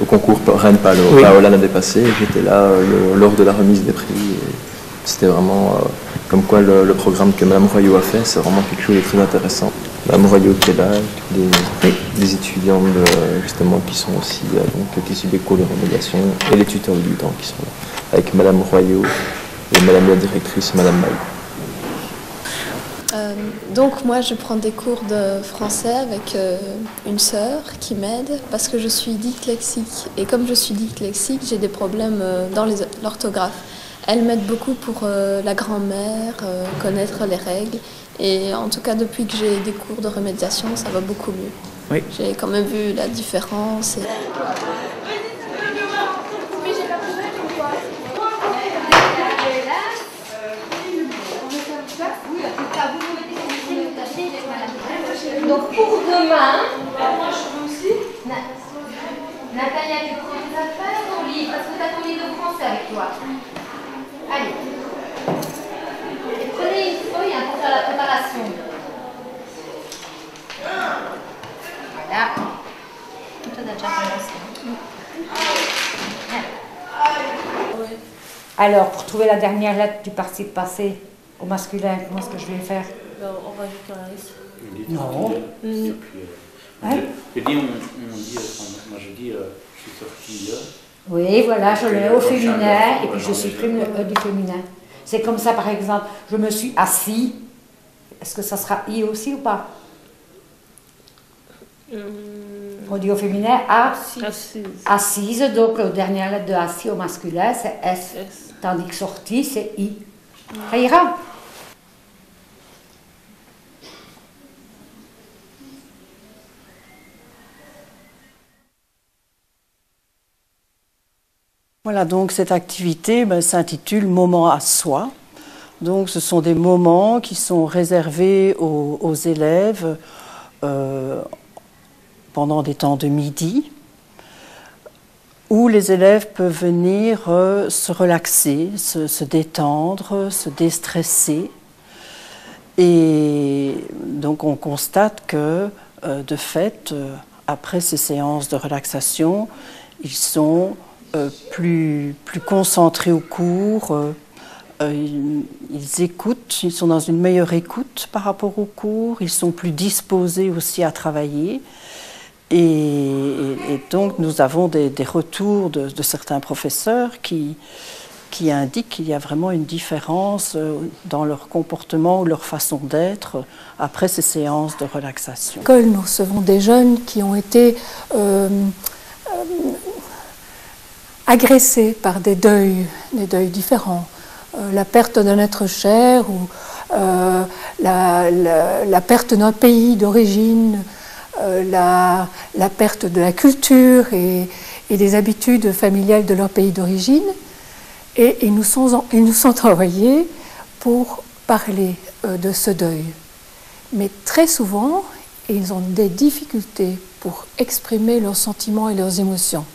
au concours Reine Paola l'année passée. J'étais là lors de la remise des prix. C'était vraiment comme quoi le programme que Mme Royaux a fait, c'est vraiment quelque chose de très intéressant. Mme Royaux qui est là, des étudiants justement qui sont aussi qui suivent des cours de remédiation et les tuteurs débutants qui sont là, avec Mme Royaux et Mme la directrice, Mme Maille. Donc moi je prends des cours de français avec une sœur qui m'aide parce que je suis dyslexique. Et comme je suis dyslexique, j'ai des problèmes dans l'orthographe. Elle m'aide beaucoup pour la grammaire, connaître les règles. Et en tout cas depuis que j'ai des cours de remédiation, ça va beaucoup mieux. Oui. J'ai quand même vu la différence. Donc pour demain, Natalia, tu prends tes affaires, ton livre, parce que tu as ton livre de français avec toi. Allez. Et prenez une feuille pour faire la préparation. Voilà. Toi, tu as déjà commencé. Alors, pour trouver la dernière lettre du participe passé au masculin, comment est-ce que je vais faire? On rajoute un S. Non. Ouais. Je dis, moi je dis, je suis sortie là. Oui, voilà, je le mets au féminin et puis je supprime le E du féminin. C'est comme ça, par exemple, je me suis assis. Est-ce que ça sera I aussi ou pas? On dit au féminin assise. Donc la dernière lettre de assis au masculin, c'est S. Tandis que sortie, c'est I. Ça ira? Voilà, donc cette activité s'intitule Moments à soi. Donc ce sont des moments qui sont réservés aux élèves pendant des temps de midi, où les élèves peuvent venir se relaxer, se détendre, se déstresser. Et donc on constate que, de fait, après ces séances de relaxation, ils sont plus concentrés au cours, ils écoutent, ils sont dans une meilleure écoute par rapport au cours, ils sont plus disposés aussi à travailler. Et donc nous avons des retours de certains professeurs qui indiquent qu'il y a vraiment une différence dans leur comportement ou leur façon d'être après ces séances de relaxation. À l'école, nous recevons des jeunes qui ont été agressés par des deuils différents. La perte d'un être cher ou la perte d'un pays d'origine, la perte de la culture et des habitudes familiales de leur pays d'origine. Et ils nous sont envoyés pour parler de ce deuil. Mais très souvent, ils ont des difficultés pour exprimer leurs sentiments et leurs émotions.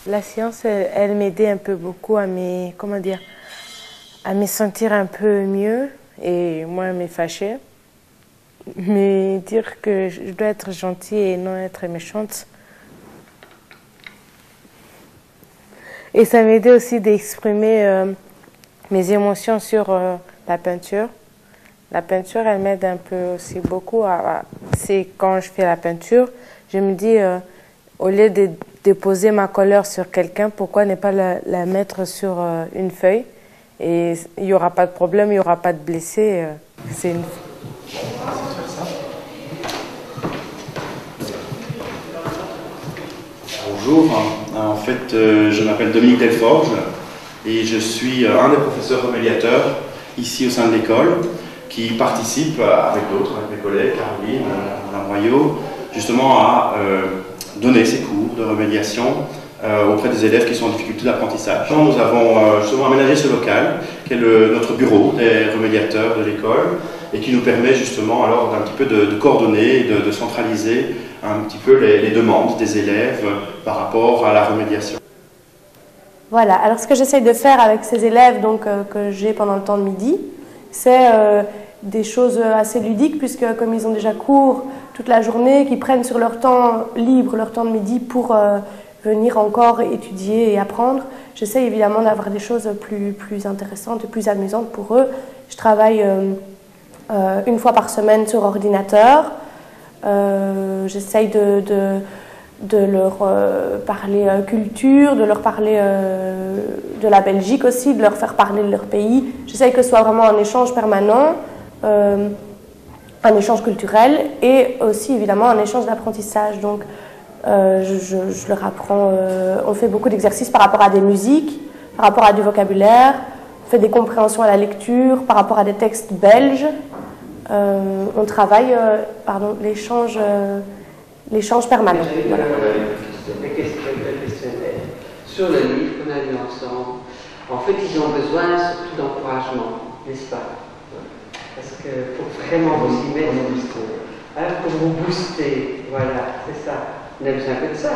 La séance, elle m'aidait un peu beaucoup à me sentir un peu mieux et moins me fâcher. Mais dire que je dois être gentille et non être méchante. Et ça m'aidait aussi d'exprimer mes émotions sur la peinture. La peinture, elle m'aide un peu aussi beaucoup. C'est quand je fais la peinture, je me dis, au lieu de déposer ma couleur sur quelqu'un, pourquoi ne pas la mettre sur une feuille? Et il n'y aura pas de problème, il n'y aura pas de blessés. C'est une... Bonjour, en fait je m'appelle Dominique Delforge et je suis un des professeurs remédiateurs ici au sein de l'école qui participe avec d'autres, avec mes collègues, Caroline, Mme Royaux, justement à donner ces cours de remédiation auprès des élèves qui sont en difficulté d'apprentissage. Nous avons justement aménagé ce local qui est notre bureau des remédiateurs de l'école et qui nous permet justement alors d'un petit peu de coordonner, de centraliser un petit peu les demandes des élèves par rapport à la remédiation. Voilà, alors ce que j'essaye de faire avec ces élèves donc, que j'ai pendant le temps de midi, c'est des choses assez ludiques puisque comme ils ont déjà cours toute la journée, qu'ils prennent sur leur temps libre, leur temps de midi pour venir encore étudier et apprendre. J'essaie évidemment d'avoir des choses plus intéressantes et plus amusantes pour eux. Je travaille une fois par semaine sur ordinateur. J'essaye de leur parler culture, de leur parler de la Belgique aussi, de leur faire parler de leur pays. J'essaye que ce soit vraiment un échange permanent, un échange culturel et aussi évidemment un échange d'apprentissage. Donc je leur apprends, on fait beaucoup d'exercices par rapport à des musiques, par rapport à du vocabulaire, on fait des compréhensions à la lecture, par rapport à des textes belges. On travaille, l'échange permanent. Voilà. La question sur le livre qu'on a lu ensemble, en fait, ils ont besoin surtout d'encouragement, n'est-ce pas? Parce que pour vraiment vous y mettre, pour vous booster, voilà, c'est ça. On a besoin que de ça.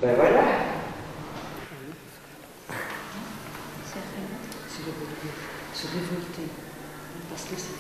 Ben voilà. Se révolter, parce que c'est